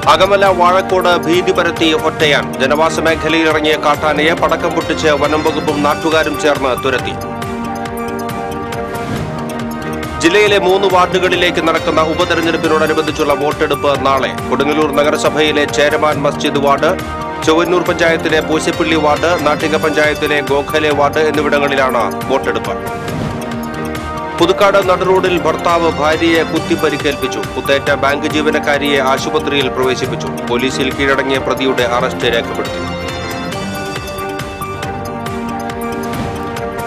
അകമല വാഴക്കോട് ഭീതി പരത്തി ഒറ്റയാൻ. ജനവാസ മേഖലയിൽ ഇറങ്ങിയ കാട്ടാനയെ പടക്കം പൊട്ടിച്ച് വനം വകുപ്പും നാട്ടുകാരും ചേർന്ന് തുരത്തി. ജില്ലയിലെ 3 വാർഡുകളിലേക്ക് നടക്കുന്ന ഉപതെരഞ്ഞെടുപ്പിനോടനുബന്ധിച്ചുള്ള വോട്ടെടുപ്പ് നാളെ. കൊടുങ്ങല്ലൂർ നഗരസഭയിലെ ചേരമാൻ മസ്ജിദ് വാർഡ്, ചൊവ്വന്നൂർ പഞ്ചായത്തിലെ പൂശപ്പള്ളി വാർഡ്, നാട്ടിക പഞ്ചായത്തിലെ ഗോഖലെ വാർഡ് എന്നിവിടങ്ങളിലാണ് വോട്ടെടുപ്പ്. പുതുക്കാട് നടുറോഡിൽ ഭർത്താവ് ഭാര്യയെ കുത്തിപ്പരിക്കേൽപ്പിച്ചു. കുത്തേറ്റ ബാങ്ക് ജീവനക്കാരിയെ ആശുപത്രിയിൽ പ്രവേശിപ്പിച്ചു. പോലീസിൽ കീഴടങ്ങിയ പ്രതിയുടെ അറസ്റ്റ് രേഖപ്പെടുത്തി.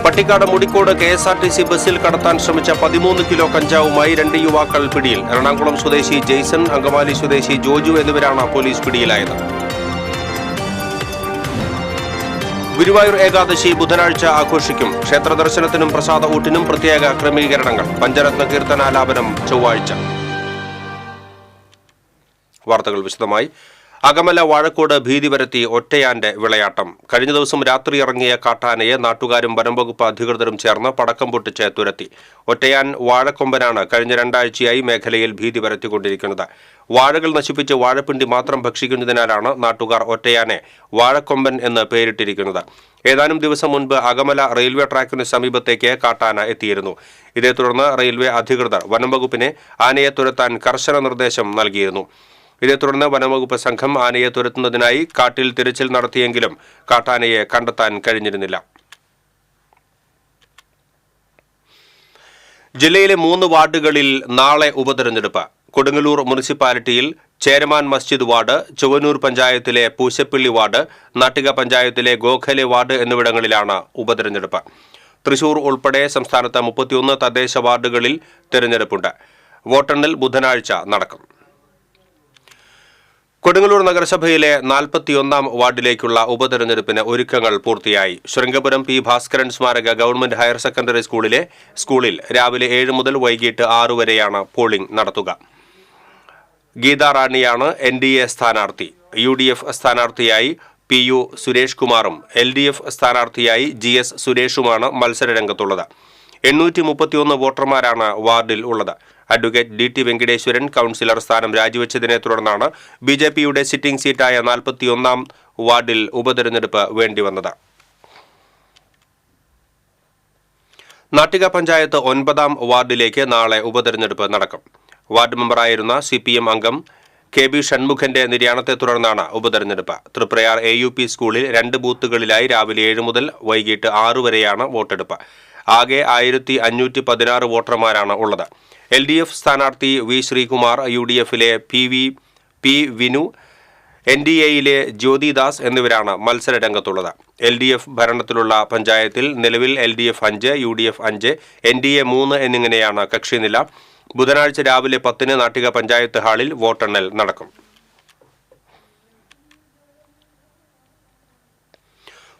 പട്ടിക്കാട് മുടിക്കോട് KSRTC ബസ്സിൽ കടത്താൻ ശ്രമിച്ച 13 കിലോ കഞ്ചാവുമായി 2 യുവാക്കൾ പിടിയിൽ. എറണാകുളം സ്വദേശി ജെയ്സൺ, അങ്കമാലി സ്വദേശി ജോജു എന്നിവരാണ് പോലീസ് പിടിയിലായത്. ഗുരുവായൂർ ഏകാദശി ബുധനാഴ്ച ആഘോഷിക്കും. ക്ഷേത്ര ദർശനത്തിനും പ്രസാദ ഊട്ടിനും പ്രത്യേക ക്രമീകരണങ്ങൾ. പഞ്ചരത്ന കീർത്തനാലാപനം ചൊവ്വാഴ്ച. വാർത്തകൾ വിശദമായി. അകമല വാഴക്കോട് ഭീതി പരത്തി ഒറ്റയാന്റെ വിളയാട്ടം. കഴിഞ്ഞ ദിവസം രാത്രി ഇറങ്ങിയ കാട്ടാനയെ നാട്ടുകാരും വനംവകുപ്പ് അധികൃതരും ചേർന്ന് പടക്കം പൊട്ടിച്ച് തുരത്തി. ഒറ്റയാൻ വാഴക്കൊമ്പനാണ് കഴിഞ്ഞ 2 ആഴ്ചയായി മേഖലയിൽ ഭീതി പരത്തിക്കൊണ്ടിരിക്കുന്നത്. വാഴകൾ നശിപ്പിച്ച് വാഴപ്പിണ്ടി മാത്രം ഭക്ഷിക്കുന്നതിനാലാണ് നാട്ടുകാർ ഒറ്റയാനെ വാഴക്കൊമ്പൻ എന്ന് പേരിട്ടിരിക്കുന്നത്. ഏതാനും ദിവസം മുൻപ് അകമല റെയിൽവേ ട്രാക്കിന് സമീപത്തേക്ക് കാട്ടാന എത്തിയിരുന്നു. ഇതേ തുടർന്ന് റെയിൽവേ അധികൃതർ വനംവകുപ്പിനെ ആനയെ തുരത്താൻ കർശന നിർദ്ദേശം നൽകിയിരുന്നു. ഇതേ തുടർന്ന് വനംവകുപ്പ് സംഘം ആനയെ തുരത്തുന്നതിനായി കാട്ടിൽ തിരച്ചിൽ നടത്തിയെങ്കിലും കാട്ടാനയെ കണ്ടെത്താൻ കഴിഞ്ഞിരുന്നില്ല. ജില്ലയിലെ 3 വാർഡുകളിൽ നാളെ ഉപതെരഞ്ഞെടുപ്പ്. കൊടുങ്ങല്ലൂർ മുനിസിപ്പാലിറ്റിയിൽ ചേരമാൻ മസ്ജിദ് വാർഡ്, ചൊവ്വന്നൂർ പഞ്ചായത്തിലെ പൂശപ്പള്ളി വാർഡ്, നാട്ടിക പഞ്ചായത്തിലെ ഗോഖലെ വാർഡ് എന്നിവിടങ്ങളിലാണ് ഉപതെരഞ്ഞെടുപ്പ്. തൃശൂർ ഉൾപ്പെടെ സംസ്ഥാനത്ത് 31 തദ്ദേശ വാർഡുകളിൽ തെരഞ്ഞെടുപ്പുണ്ട്. വോട്ടെണ്ണൽ ബുധനാഴ്ച നടക്കും. കൊടുങ്ങല്ലൂർ നഗരസഭയിലെ 41ാം വാർഡിലേക്കുള്ള ഉപതെരഞ്ഞെടുപ്പിന് ഒരുക്കങ്ങൾ പൂർത്തിയായി. ശൃംഗപുരം P. ഭാസ്കരൻ സ്മാരക ഗവൺമെന്റ് ഹയർ സെക്കൻഡറി സ്കൂളിൽ രാവിലെ 7 മുതൽ വൈകിട്ട് 6 വരെയാണ് പോളിംഗ് നടത്തുക. ഗീതാ റാണിയാണ് NDA സ്ഥാനാർത്ഥി. UDF സ്ഥാനാർത്ഥിയായി PU സുരേഷ് കുമാറും LDF സ്ഥാനാർത്ഥിയായി GS സുരേഷുമാണ് മത്സരരംഗത്തുള്ളത്. 831 വോട്ടർമാരാണ് വാർഡിൽ ഉള്ളത്. അഡ്വക്കേറ്റ് DT വെങ്കടേശ്വരൻ കൗൺസിലർ സ്ഥാനം രാജിവെച്ചതിനെ തുടർന്നാണ് BJPയുടെ സിറ്റിംഗ് സീറ്റായ 41ാം വാർഡിൽ ഉപതെരഞ്ഞെടുപ്പ് വേണ്ടിവന്നത്. നാട്ടിക പഞ്ചായത്ത് 9ാം വാർഡിലേക്ക് നാളെ ഉപതെരഞ്ഞെടുപ്പ് നടക്കും. വാർഡ് മെമ്പറായിരുന്ന CPM അംഗം KB ഷൺമുഖന്റെ നിര്യാണത്തെ തുടർന്നാണ് ഉപതെരഞ്ഞെടുപ്പ്. തൃപ്രയാർ AUP സ്കൂളിൽ 2 ബൂത്തുകളിലായി രാവിലെ 7 മുതൽ വൈകിട്ട് 6 വരെയാണ് വോട്ടെടുപ്പ്. ആകെ 1516 വോട്ടർമാരാണ് ഉള്ളത്. LDF സ്ഥാനാർത്ഥി V. ശ്രീകുമാർ, UDFിലെ P. വിനു, NDAയിലെ ജ്യോതിദാസ് എന്നിവരാണ് മത്സരരംഗത്തുള്ളത്. LDF ഭരണത്തിലുള്ള പഞ്ചായത്തിൽ നിലവിൽ LDF 5, UDF 5, NDA 3 എന്നിങ്ങനെയാണ് കക്ഷിനില. ബുധനാഴ്ച രാവിലെ 10-ന് നാട്ടിക പഞ്ചായത്ത് ഹാളിൽ വോട്ടെണ്ണൽ നടക്കും.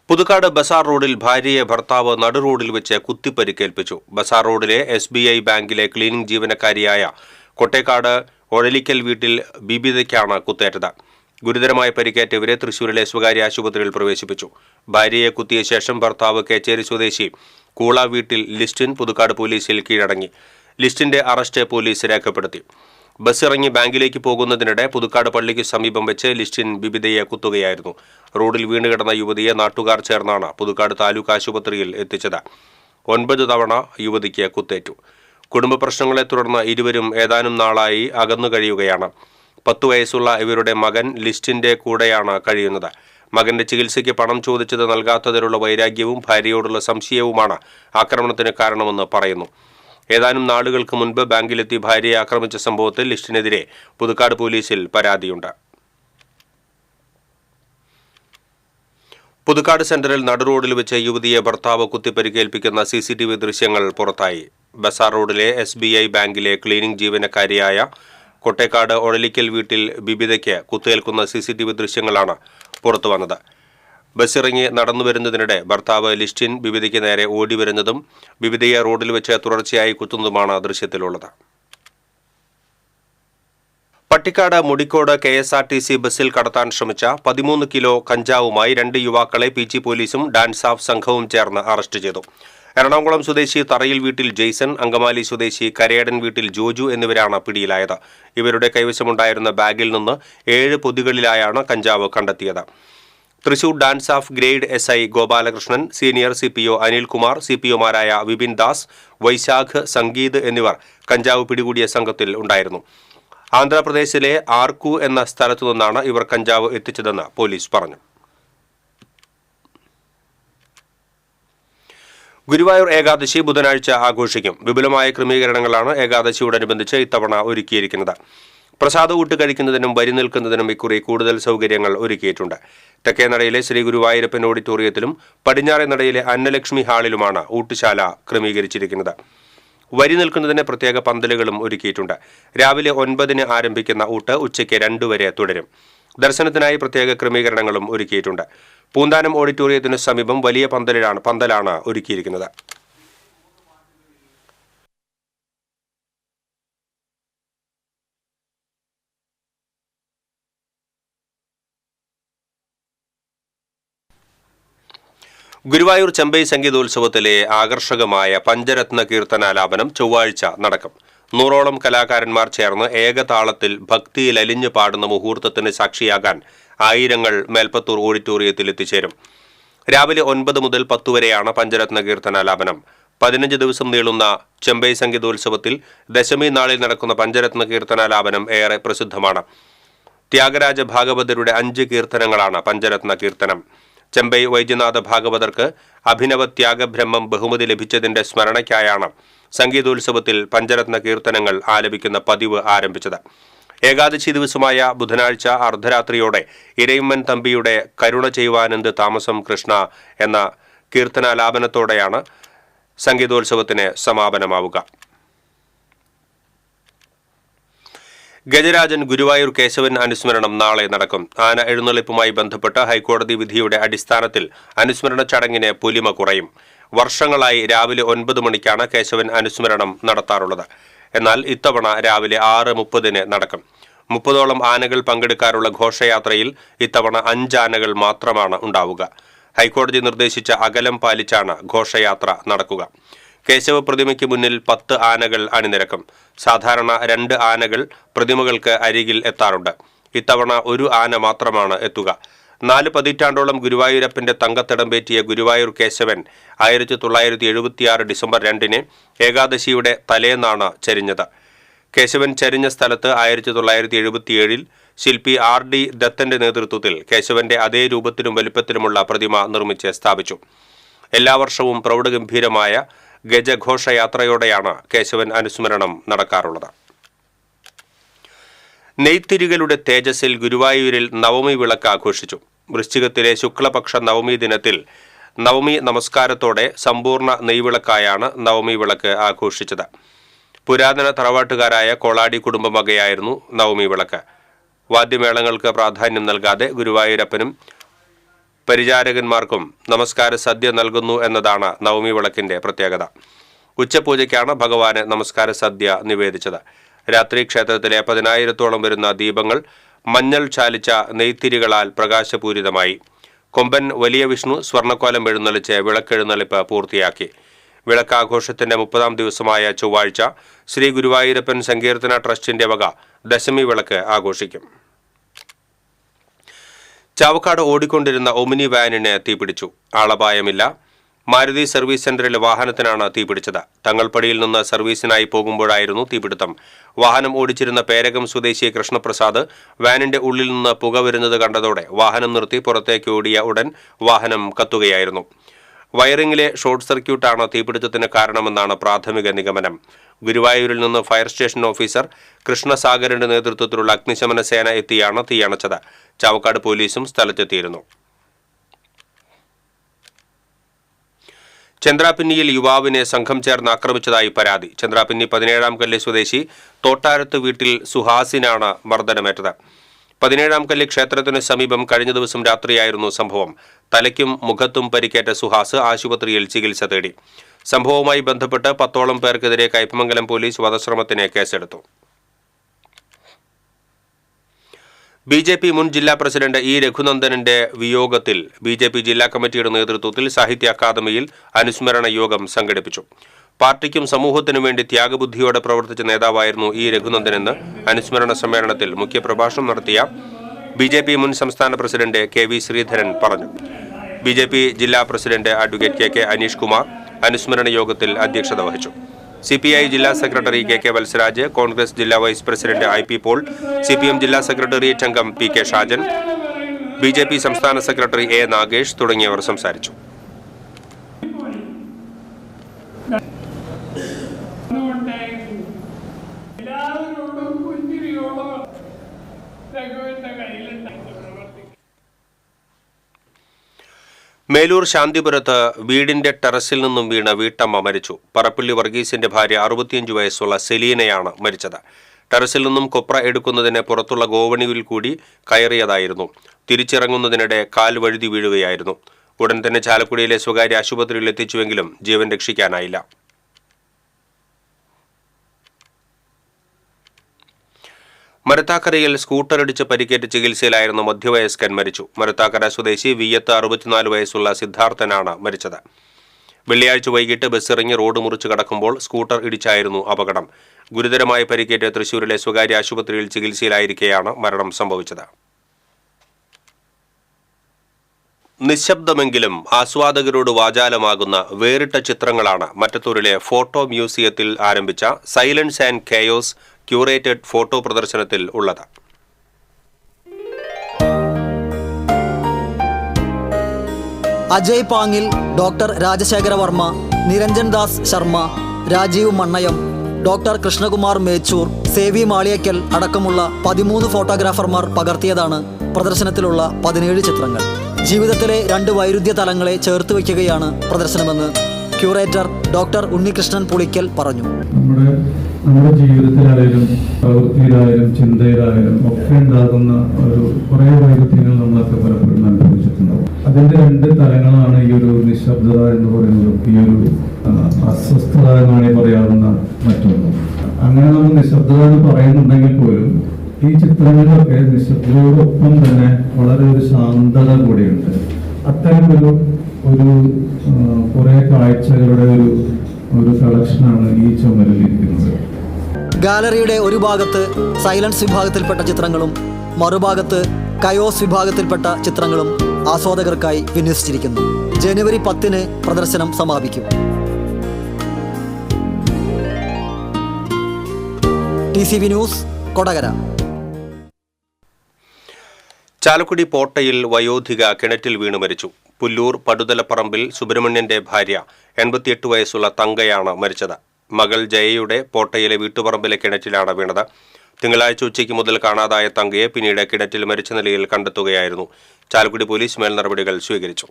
പുതുക്കാട് ബസാർ റോഡിൽ ഭാര്യയെ ഭർത്താവ് നടുറോഡിൽ വെച്ച് കുത്തിപ്പരിക്കേൽപ്പിച്ചു. ബസാർ റോഡിലെ SBI ബാങ്കിലെ ക്ലീനിംഗ് ജീവനക്കാരിയായ കൊട്ടേക്കാട് ഒഴലിക്കൽ വീട്ടിൽ ബിബിതയ്ക്കാണ് കുത്തേറ്റത്. ഗുരുതരമായി പരിക്കേറ്റ ഇവരെ തൃശൂരിലെ സ്വകാര്യ ആശുപത്രിയിൽ പ്രവേശിപ്പിച്ചു. ഭാര്യയെ കുത്തിയ ശേഷം ഭർത്താവ് കേച്ചേരി സ്വദേശി കൂള വീട്ടിൽ ലിസ്റ്റിൻ പുതുക്കാട് പോലീസിൽ കീഴടങ്ങി. ലിസ്റ്റിന്റെ അറസ്റ്റ് പോലീസ് രേഖപ്പെടുത്തി. ബസ് ഇറങ്ങി ബാങ്കിലേക്ക് പോകുന്നതിനിടെ പുതുക്കാട് പള്ളിക്ക് സമീപം വെച്ച് ലിസ്റ്റിൻ ബിബിതയെ കുത്തുകയായിരുന്നു. റോഡിൽ വീണുകിടന്ന യുവതിയെ നാട്ടുകാർ ചേർന്നാണ് പുതുക്കാട് താലൂക്ക് ആശുപത്രിയിൽ എത്തിച്ചത്. 9 തവണ യുവതിക്ക് കുത്തേറ്റു. കുടുംബ പ്രശ്നങ്ങളെ തുടർന്ന് ഇരുവരും ഏതാനും നാളായി അകന്നു കഴിയുകയാണ്. 10 വയസ്സുള്ള ഇവരുടെ മകൻ ലിസ്റ്റിന്റെ കൂടെയാണ് കഴിയുന്നത്. മകന്റെ ചികിത്സയ്ക്ക് പണം ചോദിച്ചത് നൽകാത്തതിലുള്ള വൈരാഗ്യവും ഭാര്യയോടുള്ള സംശയവുമാണ് ആക്രമണത്തിന് കാരണമെന്ന് പറയുന്നു. ഏതാനും നാളുകൾക്ക് മുൻപ് ബാങ്കിലെത്തി ഭാര്യയെ ആക്രമിച്ച സംഭവത്തിൽ ലിസ്റ്റിനെതിരെ പുതുക്കാട് പോലീസിൽ പരാതിയുണ്ട്. പുതുക്കാട് സെന്ററിൽ നടുറോഡിൽ വെച്ച് യുവതിയെ ഭർത്താവ് കുത്തിപ്പരിക്കേൽപ്പിക്കുന്ന CCTV ദൃശ്യങ്ങൾ പുറത്തായി. ബസാർ റോഡിലെ SBI ബാങ്കിലെ ക്ലീനിംഗ് ജീവനക്കാരിയായ കൊട്ടേക്കാട് ഒഴലിക്കൽ വീട്ടിൽ ബിബിതയ്ക്ക് കുത്തേൽക്കുന്ന CCTV ദൃശ്യങ്ങളാണ് പുറത്തുവന്നത്. ബസ്സിറങ്ങി നടന്നുവരുന്നതിനിടെ ഭർത്താവ് ലിസ്റ്റിൻ ബിബിതയ്ക്ക് നേരെ ഓടിവരുന്നതും ബിബിതയെ റോഡിൽ വെച്ച് തുടർച്ചയായി കുത്തുന്നതുമാണ് ദൃശ്യത്തിലുള്ളത്. പട്ടിക്കാട് മുടിക്കോട് KSRTC ബസ്സിൽ കടത്താൻ ശ്രമിച്ച 13 കിലോ കഞ്ചാവുമായി 2 യുവാക്കളെ PG പോലീസും ഡാൻസ് ഓഫ് സംഘവും ചേർന്ന് അറസ്റ്റ് ചെയ്തു. എറണാകുളം സ്വദേശി തറയിൽ വീട്ടിൽ ജെയ്സൺ, അങ്കമാലി സ്വദേശി കരേടൻ വീട്ടിൽ ജോജു എന്നിവരാണ് പിടിയിലായത്. ഇവരുടെ കൈവശമുണ്ടായിരുന്ന ബാഗിൽ നിന്ന് 7 പൊതികളിലായാണ് കഞ്ചാവ് കണ്ടെത്തിയത്. Thrissur DANSAF grade SI Gopalakrishnan, senior CPO Anilkumar, CPOമാരായ വിപിൻ ദാസ്, വൈശാഖ്, സംഗീത് എന്നിവർ കഞ്ചാവ് പിടികൂടിയ സംഘത്തിൽ ഉണ്ടായിരുന്നു. ആന്ധ്രാപ്രദേശിലെ ആർക്കു എന്ന സ്ഥലത്തു നിന്നാണ് ഇവർ കഞ്ചാവ് എത്തിച്ചതെന്ന് പോലീസ് പറഞ്ഞു. ഗുരുവായൂർ ഏകാദശി ബുധനാഴ്ച ആഘോഷിക്കും. വിപുലമായ ക്രമീകരണങ്ങളാണ് ഏകാദശിയോടനുബന്ധിച്ച് ഇത്തവണ ഒരുക്കിയിരിക്കുന്നത്. പ്രസാദകൂട്ട് കഴിക്കുന്നതിനും വരി നിൽക്കുന്നതിനും ഇക്കുറി കൂടുതൽ സൗകര്യങ്ങൾ ഒരുക്കിയിട്ടുണ്ട്. തെക്കേ നടയിലെ ശ്രീ ഗുരുവായൂരപ്പൻ ഓഡിറ്റോറിയത്തിലും പടിഞ്ഞാറേ നടയിലെ അന്നലക്ഷ്മി ഹാളിലുമാണ് ഊട്ടുശാല ക്രമീകരിച്ചിരിക്കുന്നത്. വരി നിൽക്കുന്നതിന് പ്രത്യേക പന്തലുകളും ഒരുക്കിയിട്ടുണ്ട്. രാവിലെ 9-ന് ആരംഭിക്കുന്ന ഊട്ട് ഉച്ചയ്ക്ക് 2 വരെ തുടരും. ദർശനത്തിനായി പ്രത്യേക ക്രമീകരണങ്ങളും ഒരുക്കിയിട്ടുണ്ട്. പൂന്താനം ഓഡിറ്റോറിയത്തിനു സമീപം വലിയ പന്തലാണ് ഒരുക്കിയിരിക്കുന്നത്. ഗുരുവായൂർ ചെമ്പൈ സംഗീതോത്സവത്തിലെ ആകർഷകമായ പഞ്ചരത്ന കീർത്തനാലാപനം ചൊവ്വാഴ്ച നടക്കും. 100ഓളം കലാകാരന്മാർ ചേർന്ന് ഏകതാളത്തിൽ ഭക്തിയിൽ അലിഞ്ഞു പാടുന്ന മുഹൂർത്തത്തിന് സാക്ഷിയാകാൻ ആയിരങ്ങൾ മേൽപ്പത്തൂർ ഓഡിറ്റോറിയത്തിൽ എത്തിച്ചേരും. രാവിലെ 9 മുതൽ 10 വരെയാണ് പഞ്ചരത്ന കീർത്തനാലാപനം. 15 ദിവസം നീളുന്ന ചെമ്പൈ സംഗീതോത്സവത്തിൽ ദശമി നാളിൽ നടക്കുന്ന പഞ്ചരത്ന കീർത്തനാലാപനം ഏറെ പ്രസിദ്ധമാണ്. ത്യാഗരാജ ഭാഗവതരുടെ 5 കീർത്തനങ്ങളാണ് പഞ്ചരത്ന കീർത്തനം. ചെമ്പൈ വൈദ്യനാഥ ഭാഗവതർക്ക് അഭിനവ ത്യാഗബ്രഹ്മം ബഹുമതി ലഭിച്ചതിന്റെ സ്മരണയ്ക്കായാണ് സംഗീതോത്സവത്തിൽ പഞ്ചരത്ന കീർത്തനങ്ങൾ ആലപിക്കുന്ന പതിവ് ആരംഭിച്ചത്. ഏകാദശി ദിവസമായ ബുധനാഴ്ച അർദ്ധരാത്രിയോടെ ഇരയിമ്മൻ തമ്പിയുടെ കരുണ ചെയ്യുവാനെന്ത് താമസം കൃഷ്ണ എന്ന കീർത്തനാലാപനത്തോടെയാണ് സംഗീതോത്സവത്തിന് സമാപനമാവുക. ഗജരാജൻ ഗുരുവായൂർ കേശവൻ അനുസ്മരണം നാളെ നടക്കും. ആന എഴുന്നള്ളിപ്പുമായി ബന്ധപ്പെട്ട് ഹൈക്കോടതി വിധിയുടെ അടിസ്ഥാനത്തിൽ അനുസ്മരണ ചടങ്ങിന് പൊലിമ കുറയും. വർഷങ്ങളായി രാവിലെ 9 മണിക്കാണ് കേശവൻ അനുസ്മരണം നടത്താറുള്ളത്. എന്നാൽ ഇത്തവണ രാവിലെ 6:30-ന് നടക്കും. 30ഓളം ആനകൾ പങ്കെടുക്കാറുള്ള ഘോഷയാത്രയിൽ ഇത്തവണ 5 ആനകൾ മാത്രമാണ് ഉണ്ടാവുക. ഹൈക്കോടതി നിർദ്ദേശിച്ച അകലം പാലിച്ചാണ് ഘോഷയാത്ര നടക്കുക. കേശവ പ്രതിമയ്ക്ക് മുന്നിൽ 10 ആനകൾ അണിനിരക്കും. സാധാരണ 2 ആനകൾ പ്രതിമകൾക്ക് അരികിൽ എത്താറുണ്ട്. ഇത്തവണ 1 ആന മാത്രമാണ് എത്തുക. 4 പതിറ്റാണ്ടോളം ഗുരുവായൂരപ്പന്റെ തങ്കത്തിടമ്പേറ്റിയ ഗുരുവായൂർ കേശവൻ 1976 ഡിസംബർ 2-ന് ഏകാദശിയുടെ തലേന്നാണ് ചരിഞ്ഞത്. കേശവൻ ചരിഞ്ഞ സ്ഥലത്ത് 1977-ൽ ശില്പി RD ദത്തന്റെ നേതൃത്വത്തിൽ കേശവന്റെ അതേ രൂപത്തിലും വലിപ്പത്തിലുമുള്ള പ്രതിമ നിർമ്മിച്ച് സ്ഥാപിച്ചു. എല്ലാ വർഷവും പ്രൗഢഗംഭീരമായ ഗജഘോഷയാത്രയോടെയാണ് കേശവൻ അനുസ്മരണം നടക്കാറുള്ളത്. നെയ്ത്തിരികളുടെ തേജസ്സിൽ ഗുരുവായൂരിൽ നവമി വിളക്ക് ആഘോഷിച്ചു. വൃശ്ചികത്തിലെ ശുക്ലപക്ഷ നവമി ദിനത്തിൽ നവമി നമസ്കാരത്തോടെ സമ്പൂർണ്ണ നെയ്വിളക്കായാണ് നവമി വിളക്ക് ആഘോഷിച്ചത്. പുരാതന തറവാട്ടുകാരായ കോളാടി കുടുംബമകയായിരുന്നു നവമി വിളക്ക്. വാദ്യമേളങ്ങൾക്ക് പ്രാധാന്യം നൽകാതെ ഗുരുവായൂരപ്പനും പരിചാരകന്മാർക്കും നമസ്കാര സദ്യ നൽകുന്നു എന്നതാണ് നവമി വിളക്കിന്റെ പ്രത്യേകത. ഉച്ചപൂജയ്ക്കാണ് ഭഗവാന് നമസ്കാര സദ്യ നിവേദിച്ചത്. രാത്രി ക്ഷേത്രത്തിലെ 10,000-ഓളം വരുന്ന ദീപങ്ങൾ മഞ്ഞൾ ചാലിച്ച നെയ്ത്തിരികളാൽ പ്രകാശപൂരിതമായി. കൊമ്പൻ വലിയ വിഷ്ണു സ്വർണ്ണക്കോലം എഴുന്നള്ളിച്ച് വിളക്കെഴുന്നള്ളിപ്പ് പൂർത്തിയാക്കി. വിളക്കാഘോഷത്തിന്റെ 30-ാം ദിവസമായ ചൊവ്വാഴ്ച ശ്രീ ഗുരുവായൂരപ്പൻ സങ്കീർത്തന ട്രസ്റ്റിന്റെ വക ദശമി വിളക്ക് ആഘോഷിക്കും. ചാവക്കാട് ഓടിക്കൊണ്ടിരുന്ന ഒമിനി വാനിന് തീപിടിച്ചു. ആളപായമില്ല. മാരുതി സർവീസ് സെന്ററിലെ വാഹനത്തിനാണ് തീപിടിച്ചത്. തങ്ങൾപ്പടിയിൽ നിന്ന് സർവീസിനായി പോകുമ്പോഴായിരുന്നു തീപിടുത്തം. വാഹനം ഓടിച്ചിരുന്ന പേരകം സ്വദേശി കൃഷ്ണപ്രസാദ് വാനിന്റെ ഉള്ളിൽ നിന്ന് പുക വരുന്നത് കണ്ടതോടെ വാഹനം നിർത്തി പുറത്തേക്ക് ഓടിയ ഉടൻ വാഹനം കത്തുകയായിരുന്നു. വയറിംഗിലെ ഷോർട്ട് സർക്യൂട്ടാണ് തീപിടുത്തത്തിന് കാരണമെന്നാണ് പ്രാഥമിക നിഗമനം. ഗുരുവായൂരിൽ നിന്ന് ഫയർ സ്റ്റേഷൻ ഓഫീസർ കൃഷ്ണസാഗറിന്റെ നേതൃത്വത്തിലുള്ള അഗ്നിശമന സേന എത്തിയാണ് തീയണച്ചത്. ചാവക്കാട് പോലീസും സ്ഥലത്തെത്തിയിരുന്നു. ചന്ദ്രാപിന്നിയിൽ യുവാവിനെ സംഘം ചേർന്ന് ആക്രമിച്ചതായി പരാതി. ചന്ദ്രാപിന്നി 17-ാം കല്ല് സ്വദേശി തോട്ടാരത്ത് വീട്ടിൽ സുഹാസിനാണ് മർദ്ദനമേറ്റത്. 17-ാം കല്ല് ക്ഷേത്രത്തിന് സമീപം കഴിഞ്ഞ ദിവസം രാത്രിയായിരുന്നു സംഭവം. തലയ്ക്കും മുഖത്തും പരിക്കേറ്റ സുഹാസ് ആശുപത്രിയിൽ ചികിത്സ തേടി. സംഭവവുമായി ബന്ധപ്പെട്ട് 10ഓളം പേർക്കെതിരെ കയ്പമംഗലം പോലീസ് വധശ്രമത്തിന് കേസെടുത്തു. BJP മുൻ ജില്ലാ പ്രസിഡന്റ് ഇ രഘുനന്ദനന്റെ വിയോഗത്തിൽ BJP ജില്ലാ കമ്മിറ്റിയുടെ നേതൃത്വത്തിൽ സാഹിത്യ അക്കാദമിയിൽ അനുസ്മരണ യോഗം സംഘടിപ്പിച്ചു. പാർട്ടിക്കും സമൂഹത്തിനും വേണ്ടി ത്യാഗബുദ്ധിയോടെ പ്രവർത്തിച്ച നേതാവായിരുന്നു ഇ രഘുനന്ദനെന്ന് അനുസ്മരണ സമ്മേളനത്തിൽ മുഖ്യപ്രഭാഷണം നടത്തിയ BJP മുൻ സംസ്ഥാന പ്രസിഡന്റ് KV ശ്രീധരൻ പറഞ്ഞു. BJP ജില്ലാ president advocate KK Aneesh Kumar അനുസ്മരണ യോഗത്തിൽ അധ്യക്ഷത വഹിച്ചു. CPI ജില്ലാ സെക്രട്ടറി KK വത്സരാജ്, കോൺഗ്രസ് ജില്ലാ vice president IP Paul, CPM ജില്ലാ സെക്രട്ടേറിയറ്റ് അംഗം PK ഷാജൻ, BJP സംസ്ഥാന സെക്രട്ടറി A നാഗേഷ് തുടങ്ങിയവർ സംസാരിച്ചു. മേലൂർ ശാന്തിപുരത്ത് വീടിന്റെ ടെറസിൽ നിന്നും വീണ വീട്ടമ്മ മരിച്ചു. പറപ്പള്ളി വർഗീസിന്റെ ഭാര്യ 65 വയസ്സുള്ള സെലീനയാണ് മരിച്ചത്. ടെറസിൽ നിന്നും കൊപ്ര എടുക്കുന്നതിന് പുറത്തുള്ള ഗോവണിയിൽ കൂടി കയറിയതായിരുന്നു. തിരിച്ചിറങ്ങുന്നതിനിടെ കാൽ വഴുതി വീഴുകയായിരുന്നു. ഉടൻ തന്നെ ചാലക്കുടിയിലെ സ്വകാര്യ ആശുപത്രിയിൽ എത്തിച്ചുവെങ്കിലും ജീവൻ രക്ഷിക്കാനായില്ല. മരത്താക്കരയിൽ സ്കൂട്ടറിടിച്ച് പരിക്കേറ്റ് ചികിത്സയിലായിരുന്ന മധ്യവയസ്കൻ മരിച്ചു. മരത്താക്കര സ്വദേശി വിയ്യത്ത് 64 വയസ്സുള്ള സിദ്ധാർത്ഥനാണ് മരിച്ചത്. വെള്ളിയാഴ്ച വൈകിട്ട് ബസ്സിറങ്ങി റോഡ് മുറിച്ച് കടക്കുമ്പോൾ സ്കൂട്ടർ ഇടിച്ചായിരുന്നു അപകടം. ഗുരുതരമായി പരിക്കേറ്റ് തൃശൂരിലെ സ്വകാര്യ ആശുപത്രിയിൽ ചികിത്സയിലായിരിക്കെയാണ് മരണം സംഭവിച്ചത്. നിശബ്ദമെങ്കിലും ആസ്വാദകരോട് വാചാലമാകുന്ന വേറിട്ട ചിത്രങ്ങളാണ് മറ്റത്തൂരിലെ ഫോട്ടോ മ്യൂസിയത്തിൽ ആരംഭിച്ച silence and chaos curated photo പ്രദർശനത്തിൽ ഉള്ളത്. അജയ് പാങ്ങിൽ, ഡോക്ടർ രാജശേഖര വർമ്മ, നിരഞ്ജൻ ദാസ് ശർമ്മ, രാജീവ് മണ്ണയം, ഡോക്ടർ കൃഷ്ണകുമാർ മേച്ചൂർ, സേവി മാളിയക്കൽ അടക്കമുള്ള 13 ഫോട്ടോഗ്രാഫർമാർ പകർത്തിയതാണ് പ്രദർശനത്തിലുള്ള 17 ചിത്രങ്ങൾ. ജീവിതത്തിലെ 2 വൈരുദ്ധ്യ തലങ്ങളെ ചേർത്ത് വയ്ക്കുകയാണ് പ്രദർശനമെന്ന് ക്യൂറേറ്റർ ഡോക്ടർ ഉണ്ണികൃഷ്ണൻ പുളിക്കൽ പറഞ്ഞു. നമ്മുടെ ജീവിതത്തിലായാലും പ്രവൃത്തിയിലായാലും ചിന്തയിലായാലും ഒക്കെ ഉണ്ടാകുന്ന ഒരു കുറേ വൈരുദ്ധ്യങ്ങൾ നമ്മളൊക്കെ പലപ്പോഴും അനുഭവിച്ചിട്ടുണ്ടാവും. അതിന്റെ 2 തലങ്ങളാണ് ഈ ഒരു നിശബ്ദത എന്ന് പറയുന്നതും ഈ ഒരു അസ്വസ്ഥത എന്നാണ് പറയാവുന്ന മറ്റൊന്നും. അങ്ങനെ നമ്മൾ നിശബ്ദത എന്ന് പറയുന്നുണ്ടെങ്കിൽ പോലും ഈ ചിത്രങ്ങളിലൊക്കെ നിശബ്ദതയോടൊപ്പം തന്നെ വളരെ ഒരു ശാന്തത കൂടിയുണ്ട്. അത്തരം ഒരു കുറെ കാഴ്ചകളുടെ ഒരു കളക്ഷനാണ് ഈ ചുമരിലിരിക്കുന്നത്. ഗാലറിയുടെ ഒരു ഭാഗത്ത് സൈലൻസ് വിഭാഗത്തിൽപ്പെട്ട ചിത്രങ്ങളും മറുഭാഗത്ത് കയോസ് വിഭാഗത്തിൽപ്പെട്ട ചിത്രങ്ങളും ആസ്വാദകർക്കായി വിന്യസിച്ചിരിക്കുന്നു. ജനുവരി 10-ന് പ്രദർശനം സമാപിക്കും. TCV news, Kodakara. ചാലക്കുടി പോട്ടയിൽ വയോധിക കിണറ്റിൽ വീണ് മരിച്ചു. പുല്ലൂർ പടുതലപ്പറമ്പിൽ സുബ്രഹ്മണ്യന്റെ ഭാര്യ 88 വയസ്സുള്ള തങ്കയാണ് മരിച്ചത്. മകൾ ജയയുടെ പോട്ടയിലെ വീട്ടുപറമ്പിലെ കിണറ്റിലാണ് വീണത്. തിങ്കളാഴ്ച ഉച്ചയ്ക്ക് മുതൽ കാണാതായ തങ്കയെ പിന്നീട് കിണറ്റിൽ മരിച്ച നിലയിൽ കണ്ടെത്തുകയായിരുന്നു. ചാലക്കുടി പോലീസ് മേൽ നടപടികൾ സ്വീകരിച്ചു.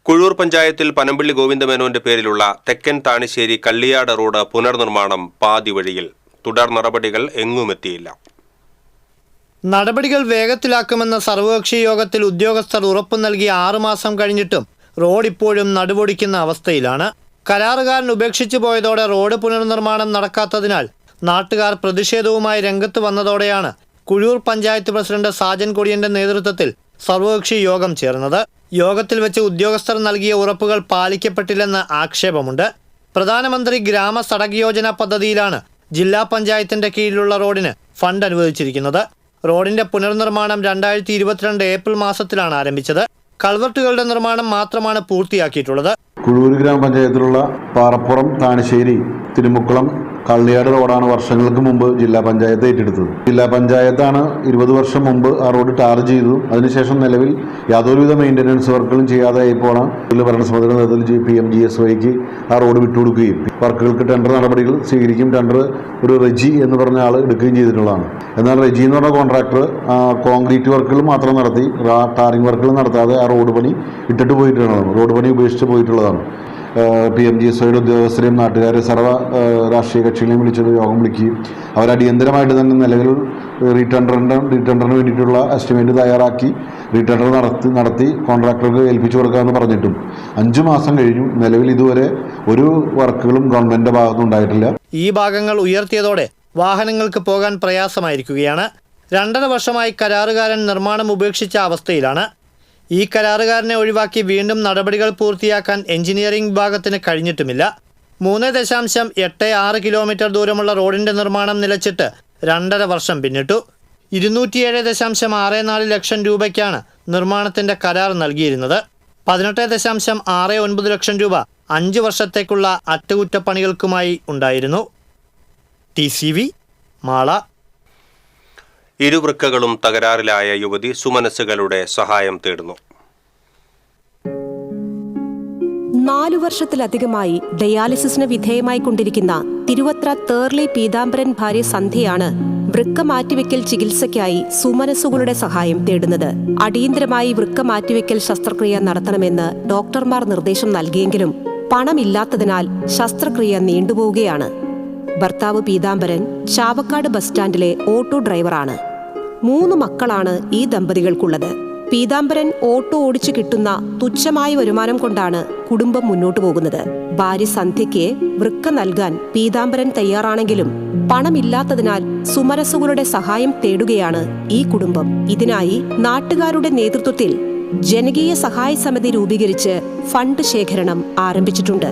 കുഴൂർ പഞ്ചായത്തിൽ പനമ്പള്ളി ഗോവിന്ദമേനോന്റെ പേരിലുള്ള തെക്കൻ താണിശ്ശേരി കള്ളിയാട് റോഡ് പുനർനിർമ്മാണം പാതി വഴിയിൽ. തുടർ നടപടികൾ എങ്ങുമെത്തിയില്ല. നടപടികൾ വേഗത്തിലാക്കുമെന്ന സർവകക്ഷി യോഗത്തിൽ ഉദ്യോഗസ്ഥർ ഉറപ്പു നൽകി 6 മാസം കഴിഞ്ഞിട്ടും റോഡ് ഇപ്പോഴും നടുപൊടിക്കുന്ന അവസ്ഥയിലാണ്. കരാറുകാരൻ ഉപേക്ഷിച്ചു പോയതോടെ റോഡ് പുനർനിർമ്മാണം നടക്കാത്തതിനാൽ നാട്ടുകാർ പ്രതിഷേധവുമായി രംഗത്ത് വന്നതോടെയാണ് കുഴൂർ പഞ്ചായത്ത് പ്രസിഡന്റ് സാജൻ കൊടിയന്റെ നേതൃത്വത്തിൽ സർവകക്ഷി യോഗം ചേർന്നത്. യോഗത്തിൽ വെച്ച് ഉദ്യോഗസ്ഥർ നൽകിയ ഉറപ്പുകൾ പാലിക്കപ്പെട്ടില്ലെന്ന് ആക്ഷേപമുണ്ട്. പ്രധാനമന്ത്രി ഗ്രാമ സഡക് യോജന പദ്ധതിയിലാണ് ജില്ലാ പഞ്ചായത്തിന്റെ കീഴിലുള്ള റോഡിന് ഫണ്ട് അനുവദിച്ചിരിക്കുന്നത്. റോഡിന്റെ പുനർനിർമ്മാണം 2022 ഏപ്രിൽ മാസത്തിലാണ് ആരംഭിച്ചത്. കൾവർട്ടുകളുടെ നിർമ്മാണം മാത്രമാണ് പൂർത്തിയാക്കിയിട്ടുള്ളത്. കുഴൂർ ഗ്രാമപഞ്ചായത്തിലുള്ള പാറപ്പുറം, താണിശ്ശേരി, തിരുമുക്കുളം, കള്ളിയാട് റോഡാണ് വർഷങ്ങൾക്ക് മുമ്പ് ജില്ലാ പഞ്ചായത്ത് ഏറ്റെടുത്തത്. ജില്ലാ പഞ്ചായത്താണ് 20 വർഷം മുമ്പ് ആ റോഡ് ടാർ ചെയ്തു. അതിനുശേഷം നിലവിൽ യാതൊരുവിധ മെയിൻ്റനൻസ് വർക്കുകളും ചെയ്യാതായപ്പോഴാണ് ഭരണസമിതിയുടെ നേതൃത്വത്തിൽ PMGSYക്ക് ആ റോഡ് വിട്ടുകൊടുക്കുകയും വർക്കുകൾക്ക് ടെൻഡർ നടപടികൾ സ്വീകരിക്കും. ടെൻഡർ ഒരു റെജി എന്ന് പറഞ്ഞ ആൾ എടുക്കുകയും ചെയ്തിട്ടുള്ളതാണ്. എന്നാൽ റെജി എന്ന് പറഞ്ഞ കോൺട്രാക്ടർ കോൺക്രീറ്റ് വർക്കുകൾ മാത്രം നടത്തി ടാറിംഗ് വർക്കുകൾ നടത്താതെ ആ റോഡ് പണി ഇട്ടിട്ട് പോയിട്ടുള്ളതാണ്. റോഡ് പണി ഉപേക്ഷിച്ച് പോയിട്ടുള്ളതാണ്. PMGSYയുടെ ഉദ്യോഗസ്ഥരെയും നാട്ടുകാരെ സർവ്വ രാഷ്ട്രീയ കക്ഷികളെയും വിളിച്ചൊരു യോഗം വിളിക്കുകയും അവരടിയന്തരമായിട്ട് തന്നെ നിലവിൽ റീടെൻഡറിന് വേണ്ടിയിട്ടുള്ള എസ്റ്റിമേറ്റ് തയ്യാറാക്കി റീടെൻഡർ നടത്തി കോൺട്രാക്ടർക്ക് ഏൽപ്പിച്ചു കൊടുക്കാമെന്ന് പറഞ്ഞിട്ടും 5 മാസം കഴിഞ്ഞു. നിലവിൽ ഇതുവരെ ഒരു വർക്കുകളും ഗവൺമെന്റിന്റെ ഭാഗത്തുനിന്ന് ഉണ്ടായിട്ടില്ല. ഈ ഭാഗങ്ങൾ ഉയർത്തിയതോടെ വാഹനങ്ങൾക്ക് പോകാൻ പ്രയാസമായിരിക്കുകയാണ്. 2.5 വർഷമായി കരാറുകാരൻ നിർമ്മാണം ഉപേക്ഷിച്ച അവസ്ഥയിലാണ്. ഈ കരാറുകാരനെ ഒഴിവാക്കി വീണ്ടും നടപടികൾ പൂർത്തിയാക്കാൻ എഞ്ചിനീയറിംഗ് വിഭാഗത്തിന് കഴിഞ്ഞിട്ടുമില്ല. 3.86 കിലോമീറ്റർ ദൂരമുള്ള റോഡിന്റെ നിർമ്മാണം നിലച്ചിട്ട് 2.5 വർഷം പിന്നിട്ടു. 207.64 ലക്ഷം രൂപയ്ക്കാണ് നിർമ്മാണത്തിന്റെ കരാർ നൽകിയിരുന്നത്. 18.69 ലക്ഷം രൂപ 5 വർഷത്തേക്കുള്ള അറ്റകുറ്റപ്പണികൾക്കുമായി ഉണ്ടായിരുന്നു. TCV മാള. ഇരുവൃക്കകളും തകരാറിലായ യുവതി സുമനസ്സുകളുടെ സഹായം തേടുന്നു. 4 വർഷത്തിലധികമായി ഡയാലിസിസിന് വിധേയമായി കൊണ്ടിരിക്കുന്ന തിരുവത്ര തേർലി പീതാംബരൻ ഭാര്യ സന്ധ്യയാണ് വൃക്ക മാറ്റിവെക്കൽ ചികിത്സയ്ക്കായി സുമനസ്സുകളുടെ സഹായം തേടുന്നത്. അടിയന്തരമായി വൃക്ക മാറ്റിവെക്കൽ ശസ്ത്രക്രിയ നടത്തണമെന്ന് ഡോക്ടർമാർ നിർദ്ദേശം നൽകിയെങ്കിലും പണമില്ലാത്തതിനാൽ ശസ്ത്രക്രിയ നീണ്ടുപോവുകയാണ്. ഭർത്താവ് പീതാംബരൻ ചാവക്കാട് ബസ് സ്റ്റാൻഡിലെ ഓട്ടോ ഡ്രൈവറാണ്. 3 മക്കളാണ് ഈ ദമ്പതികൾക്കുള്ളത്. പീതാംബരൻ ഓട്ടോ ഓടിച്ചു കിട്ടുന്ന തുച്ഛമായ വരുമാനം കൊണ്ടാണ് കുടുംബം മുന്നോട്ടു പോകുന്നത്. ഭാര്യ സന്ധ്യയ്ക്ക് വൃക്ക നൽകാൻ പീതാംബരൻ തയ്യാറാണെങ്കിലും പണമില്ലാത്തതിനാൽ സുമനസ്സുകളുടെ സഹായം തേടുകയാണ് ഈ കുടുംബം. ഇതിനായി നാട്ടുകാരുടെ നേതൃത്വത്തിൽ ജനകീയ സഹായ സമിതി രൂപീകരിച്ച് ഫണ്ട് ശേഖരണം ആരംഭിച്ചിട്ടുണ്ട്.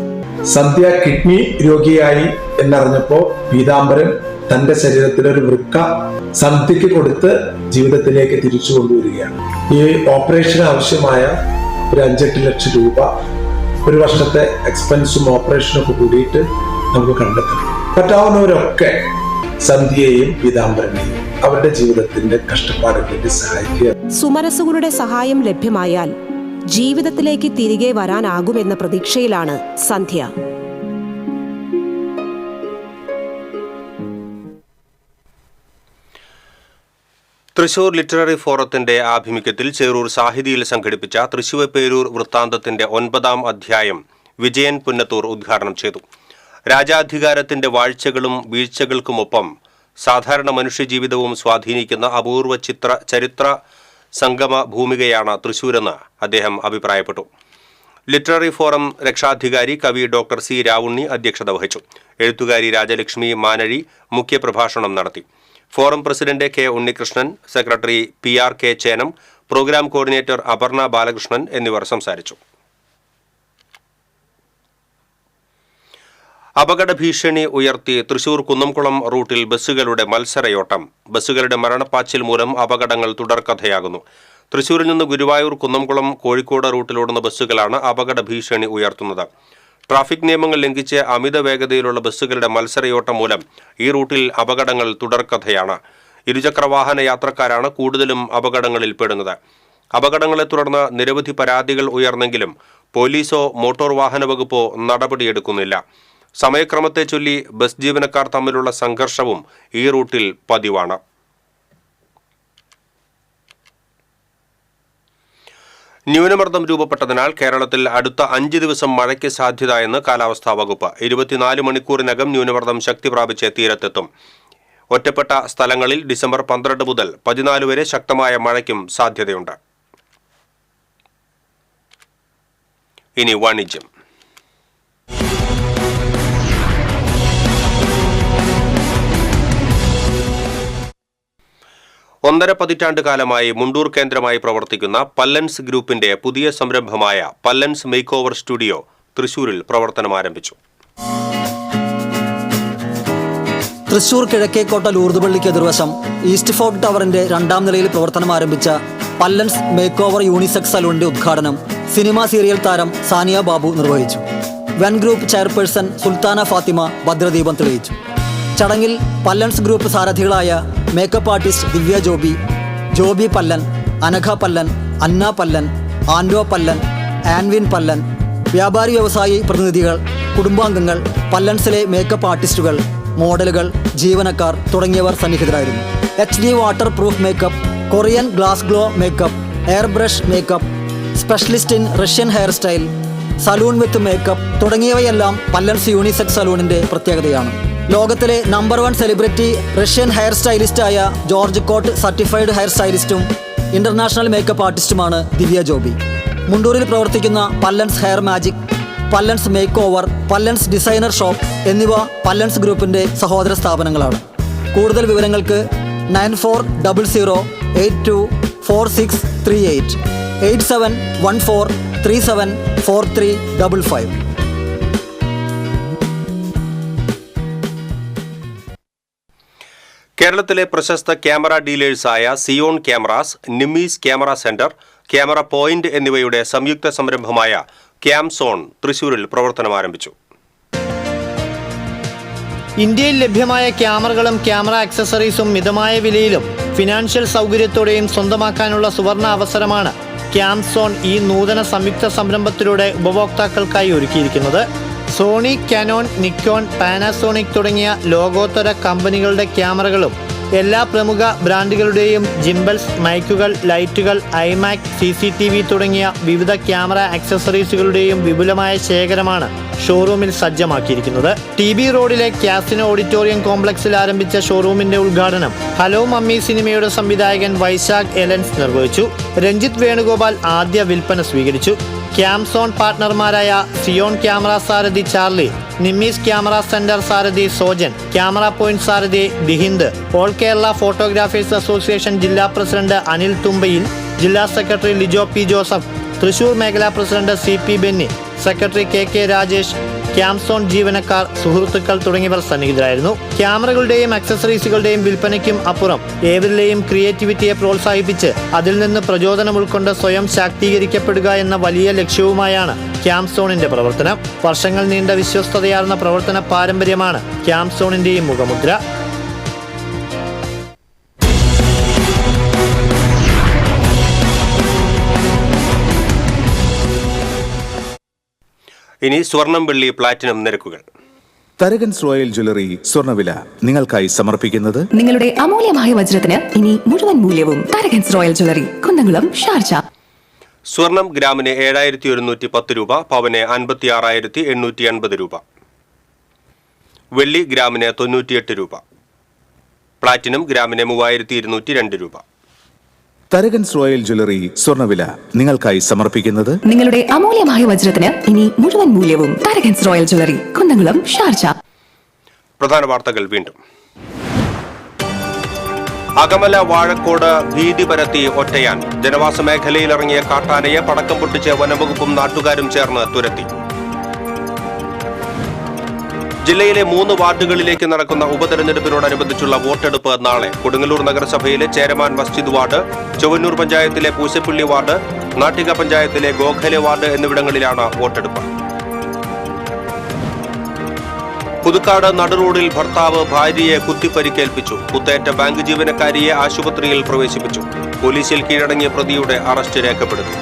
സന്ധ്യ കിഡ്നി രോഗിയായി എന്നറിഞ്ഞപ്പോൾ പീതാംബരൻ തന്റെ ശരീരത്തിലൊരു വൃക്ക സന്ധ്യയ്ക്ക് കൊടുത്ത് ജീവിതത്തിലേക്ക് തിരിച്ചു കൊണ്ടുവരികയാണ്. ഈ ഓപ്പറേഷന് ആവശ്യമായ ഒരു 5-8 ലക്ഷം രൂപ ഒരു വർഷത്തെ എക്സ്പെൻസും ഓപ്പറേഷനൊക്കെ കൂടിയിട്ട് നമുക്ക് കണ്ടെത്തണം. പറ്റാവുന്നവരൊക്കെ സന്ധ്യയെയും പീതാംബരനെയും അവരുടെ ജീവിതത്തിന്റെ കഷ്ടപ്പാടിന് വേണ്ടി സഹായിക്കുക. സുമനസ്സുകളുടെ സഹായം ലഭ്യമായാൽ ജീവിതത്തിലേക്ക് തിരികെ വരാനാകുമെന്ന പ്രതീക്ഷയിലാണ് സന്ധ്യ. തൃശൂർ ലിറ്റററി ഫോറത്തിന്റെ ആഭിമുഖ്യത്തിൽ ചേറൂർ സാഹിതിയിൽ സംഘടിപ്പിച്ച തൃശ്ശൂർ വൃത്താന്തത്തിന്റെ 9ാം അധ്യായം വിജയൻ പുന്നത്തൂർ ഉദ്ഘാടനം ചെയ്തു. രാജാധികാരത്തിന്റെ വാഴ്ചകളും വീഴ്ചകൾക്കുമൊപ്പം സാധാരണ മനുഷ്യജീവിതവും സ്വാധീനിക്കുന്ന അപൂർവ ചരിത്ര സംഗമ ഭൂമികയാണ് തൃശൂരെന്ന് അദ്ദേഹം അഭിപ്രായപ്പെട്ടു. ലിറ്റററി ഫോറം രക്ഷാധികാരി കവി ഡോക്ടർ സി രാവുണ്ണി അധ്യക്ഷത വഹിച്ചു. എഴുത്തുകാരി രാജലക്ഷ്മി മാനഴി മുഖ്യപ്രഭാഷണം നടത്തി. Forum president K Unnikrishnan, secretary PR K Chenam, programme coordinator Aparna Balakrishnan എന്നിവർ സംസാരിച്ചു. അപകട ഭീഷണി ഉയർത്തി തൃശൂർ കുന്നംകുളം റൂട്ടിൽ ബസ്സുകളുടെ മത്സരയോട്ടം. ബസ്സുകളുടെ മരണപ്പാച്ചിൽ മൂലം അപകടങ്ങൾ തുടർക്കഥയാകുന്നു. തൃശൂരിൽ നിന്ന് ഗുരുവായൂർ, കുന്നംകുളം, കോഴിക്കോട് റൂട്ടിലോടുന്ന ബസ്സുകളാണ് അപകട ഭീഷണി ഉയർത്തുന്നത്. ട്രാഫിക് നിയമങ്ങൾ ലംഘിച്ച് അമിത വേഗതയിലുള്ള ബസ്സുകളുടെ മത്സരയോട്ടം മൂലം ഈ റൂട്ടിൽ അപകടങ്ങൾ തുടർക്കഥയാണ്. ഇരുചക്രവാഹന യാത്രക്കാരാണ് കൂടുതലും അപകടങ്ങളിൽ പെടുന്നത്. അപകടങ്ങളെ തുടർന്ന് നിരവധി പരാതികൾ ഉയർന്നെങ്കിലും പോലീസോ മോട്ടോർ വാഹന വകുപ്പോ നടപടിയെടുക്കുന്നില്ല. സമയക്രമത്തെ ചൊല്ലി ബസ് ജീവനക്കാർ തമ്മിലുള്ള സംഘർഷവും ഈ റൂട്ടിൽ പതിവാണ്. ന്യൂനമർദ്ദം രൂപപ്പെട്ടതിനാൽ കേരളത്തിൽ അടുത്ത 5 ദിവസം മഴയ്ക്ക് സാധ്യത എന്ന് കാലാവസ്ഥാ വകുപ്പ്. 24 മണിക്കൂറിനകം ന്യൂനമർദ്ദം ശക്തി പ്രാപിച്ച് തീരത്തെത്തും. ഒറ്റപ്പെട്ട സ്ഥലങ്ങളിൽ ഡിസംബർ 12 മുതൽ 14 വരെ ശക്തമായ മഴയ്ക്കും സാധ്യതയുണ്ട്. ഇനി വാണിജ്യം. 1.5 പതിറ്റാണ്ട് കാലമായി മുണ്ടൂർ കേന്ദ്രമായി പ്രവർത്തിക്കുന്ന പല്ലൻസ് ഗ്രൂപ്പിന്റെ പുതിയ സംരംഭമായ പല്ലൻസ് മേക്ക് ഓവർ സ്റ്റുഡിയോ തൃശൂരിൽ പ്രവർത്തനം ആരംഭിച്ചു. തൃശൂർ കിഴക്കേക്കോട്ട ലൂർദുപള്ളിക്ക് എതിർവശം ഈസ്റ്റ് ഫോർട്ട് ടവറിന്റെ 2ാം നിലയിൽ പ്രവർത്തനം ആരംഭിച്ച പല്ലൻസ് മേക്ക് ഓവർ യൂണിസെക്സ് സലൂണിന്റെ ഉദ്ഘാടനം സിനിമാ സീരിയൽ താരം സാനിയ ബാബു നിർവഹിച്ചു. വെൻ ഗ്രൂപ്പ് ചെയർപേഴ്സൺ സുൽത്താന ഫാത്തിമ ഭദ്രദീപം തെളിയിച്ചു. ചടങ്ങിൽ പല്ലൻസ് ഗ്രൂപ്പ് സാരഥികളായ മേക്കപ്പ് ആർട്ടിസ്റ്റ് ദിവ്യ ജോബി, ജോബി പല്ലൻ, അനഘ പല്ലൻ, അന്ന പല്ലൻ, ആൻഡോ പല്ലൻ, ആൻവിൻ പല്ലൻ, വ്യാപാരി വ്യവസായി പ്രതിനിധികൾ, കുടുംബാംഗങ്ങൾ, പല്ലൻസിലെ മേക്കപ്പ് ആർട്ടിസ്റ്റുകൾ, മോഡലുകൾ, ജീവനക്കാർ തുടങ്ങിയവർ സന്നിഹിതരായിരുന്നു. HD waterproof makeup, Korean glass glow makeup, airbrush makeup, specialist in Russian hairstyle, salon with makeup തുടങ്ങിയവയെല്ലാം പല്ലൻസ് യൂണിസെക്സ് സലൂണിന്റെ പ്രത്യേകതയാണ്. ലോകത്തിലെ നമ്പർ 1 സെലിബ്രിറ്റി റഷ്യൻ ഹെയർ സ്റ്റൈലിസ്റ്റായ ജോർജ് കോട്ട് സർട്ടിഫൈഡ് ഹെയർ സ്റ്റൈലിസ്റ്റും ഇന്റർനാഷണൽ മേക്കപ്പ് ആർട്ടിസ്റ്റുമാണ് ദിവ്യ ജോബി. മുണ്ടൂരിൽ പ്രവർത്തിക്കുന്ന Pallans hair magic, Pallans makeover, Pallans designer shop എന്നിവ പല്ലൻസ് ഗ്രൂപ്പിന്റെ സഹോദര സ്ഥാപനങ്ങളാണ്. കൂടുതൽ വിവരങ്ങൾക്ക് 9400824638 8714374355. കേരളത്തിലെ പ്രശസ്ത ക്യാമറ ഡീലേഴ്സായ Zion cameras, Nimmi's camera centre, camera point എന്നിവയുടെ സംയുക്ത സംരംഭമായ ക്യാംസോൺ തൃശൂരിൽ പ്രവർത്തനം ആരംഭിച്ചു. ഇന്ത്യയിൽ ലഭ്യമായ ക്യാമറകളും ക്യാമറ ആക്സസറീസും മിതമായ വിലയിലും ഫിനാൻഷ്യൽ സൗകര്യത്തോടെയും സ്വന്തമാക്കാനുള്ള സുവർണ അവസരമാണ് ക്യാംസോൺ ഈ നൂതന സംയുക്ത സംരംഭത്തിലൂടെ ഉപഭോക്താക്കൾക്കായി ഒരുക്കിയിരിക്കുന്നത്. സോണി, കാനോൺ, നിക്കോൺ, പാനാസോണിക് തുടങ്ങിയ ലോകോത്തര കമ്പനികളുടെ ക്യാമറകളും എല്ലാ പ്രമുഖ ബ്രാൻഡുകളുടെയും ജിംബൽസ്, മൈക്കുകൾ, ലൈറ്റുകൾ, ഐമാക്, CCTV തുടങ്ങിയ വിവിധ ക്യാമറ ആക്സസറീസുകളുടെയും വിപുലമായ ശേഖരമാണ് ഷോറൂമിൽ സജ്ജമാക്കിയിരിക്കുന്നത്. TB റോഡിലെ കാസിനോ ഓഡിറ്റോറിയം കോംപ്ലക്സിൽ ആരംഭിച്ച ഷോറൂമിന്റെ ഉദ്ഘാടനം ഹലോ മമ്മി സിനിമയുടെ സംവിധായകൻ വൈശാഖ് എലൻസ് നിർവഹിച്ചു. രഞ്ജിത്ത് വേണുഗോപാൽ ആദ്യ വിൽപ്പന സ്വീകരിച്ചു. ക്യാംസോൺ പാർട്ട്ണർമാരായ സിയോൺ ക്യാമറ സാരഥി ചാർലി, നിമ്മീസ് ക്യാമറ സെന്റർ സാരഥി സോജൻ, ക്യാമറ പോയിന്റ് സാരഥി Dihind, all Kerala photographers association ജില്ലാ പ്രസിഡന്റ് അനിൽ തുമ്പയിൽ, ജില്ലാ സെക്രട്ടറി ലിജോ P. ജോസഫ്, തൃശൂർ മേഖലാ president CP Benny, secretary KK Rajesh, Camzone ജീവനക്കാർ, സുഹൃത്തുക്കൾ തുടങ്ങിയവർ സന്നിഹിതരായിരുന്നു. ക്യാമറകളുടെയും ആക്സസറീസുകളുടെയും വിൽപ്പനയ്ക്കും അപ്പുറം ഏവരിലെയും ക്രിയേറ്റിവിറ്റിയെ പ്രോത്സാഹിപ്പിച്ച് അതിൽ നിന്ന് പ്രചോദനം ഉൾക്കൊണ്ട് സ്വയം ശാക്തീകരിക്കപ്പെടുക എന്ന വലിയ ലക്ഷ്യവുമായാണ് ക്യാംസോണിന്റെ പ്രവർത്തനം. വർഷങ്ങൾ നീണ്ട വിശ്വസ്തതയാർന്ന പ്രവർത്തന പാരമ്പര്യമാണ് ക്യാംസോണിന്റെയും മുഖമുദ്ര. ഇനി സ്വർണം, വെള്ളി, പ്ലാറ്റിനം നിരക്കുകൾ. തരകൻസ് റോയൽ ജ്വല്ലറി സ്വർണ്ണവില നിങ്ങൾക്കായി സമർപ്പിക്കുന്നത് നിങ്ങളുടെ അമൂല്യമായ വജ്രത്തിന് ഇനി മുഴുവൻ മൂല്യവും Tharakans royal jewellery, Kunnamkulam, Sharjah. സ്വർണം ഗ്രാമിന് 7110 രൂപ, പവന് 56,880 രൂപ. വെള്ളി ഗ്രാമിന് 98 രൂപ. പ്ലാറ്റിനം ഗ്രാമിന് 3202 രൂപ. തരകൻസ് റോയൽ ജ്വല്ലറി സ്വർണ്ണവില നിങ്ങൾക്കായി സമർപ്പിക്കുന്നത് നിങ്ങളുടെ അമൂല്യമായ വജ്രത്തിന് ഇനി മുഴുവൻ മൂല്യവും Tharakans royal jewellery, Kunnamkulam, Sharjah. പ്രധാന വാർത്തകൾ വീണ്ടും. അകമല വാഴക്കോട് ഭീതി പരത്തി ഒറ്റയാൻ. ജനവാസ മേഖലയിലിറങ്ങിയ കാട്ടാനയെ പടക്കം പൊട്ടിച്ച് വനംവകുപ്പും നാട്ടുകാരും ചേർന്ന് തുരത്തി. ജില്ലയിലെ 3 വാർഡുകളിലേക്ക് നടക്കുന്ന ഉപതെരഞ്ഞെടുപ്പിനോടനുബന്ധിച്ചുള്ള വോട്ടെടുപ്പ് നാളെ. കൊടുങ്ങല്ലൂർ നഗരസഭയിലെ ചേരമാൻ മസ്ജിദ് വാർഡ്, ചൊവ്വന്നൂർ പഞ്ചായത്തിലെ പൂശപ്പള്ളി വാർഡ്, നാട്ടിക പഞ്ചായത്തിലെ ഗോഖലെ വാർഡ് എന്നിവിടങ്ങളിലാണ് വോട്ടെടുപ്പ്. പുതുക്കാട് നടുറോഡിൽ ഭർത്താവ് ഭാര്യയെ കുത്തിപ്പരിക്കേൽപ്പിച്ചു. കുത്തേറ്റ ബാങ്ക് ജീവനക്കാരിയെ ആശുപത്രിയിൽ പ്രവേശിപ്പിച്ചു. പോലീസിൽ കീഴടങ്ങിയ പ്രതിയുടെ അറസ്റ്റ് രേഖപ്പെടുത്തി.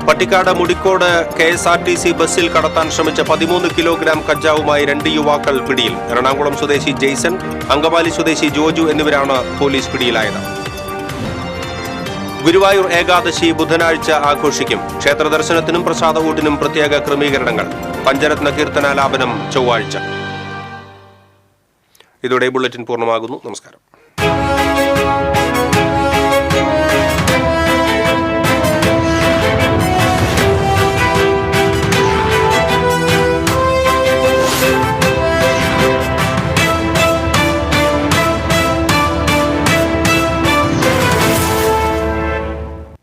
പട്ടിക്കാട് മുടിക്കോട് KSRTC ബസ്സിൽ കടത്താൻ ശ്രമിച്ച 13 കിലോഗ്രാം കഞ്ചാവുമായി 2 യുവാക്കൾ പിടിയിൽ. എറണാകുളം സ്വദേശി ജെയ്സൺ, അങ്കമാലി സ്വദേശി ജോജു എന്നിവരാണ് പോലീസ് പിടിയിലായത്. ഗുരുവായൂർ ഏകാദശി ബുധനാഴ്ച ആഘോഷിക്കും. ക്ഷേത്ര ദർശനത്തിനും പ്രസാദകൂട്ടിനും പ്രത്യേക ക്രമീകരണങ്ങൾ. പഞ്ചരത്ന കീർത്തനാലാപനം ചൊവ്വാഴ്ച. ഇതോടെ ബുള്ളറ്റിൻ പൂർണ്ണമാകുന്നു. നമസ്കാരം.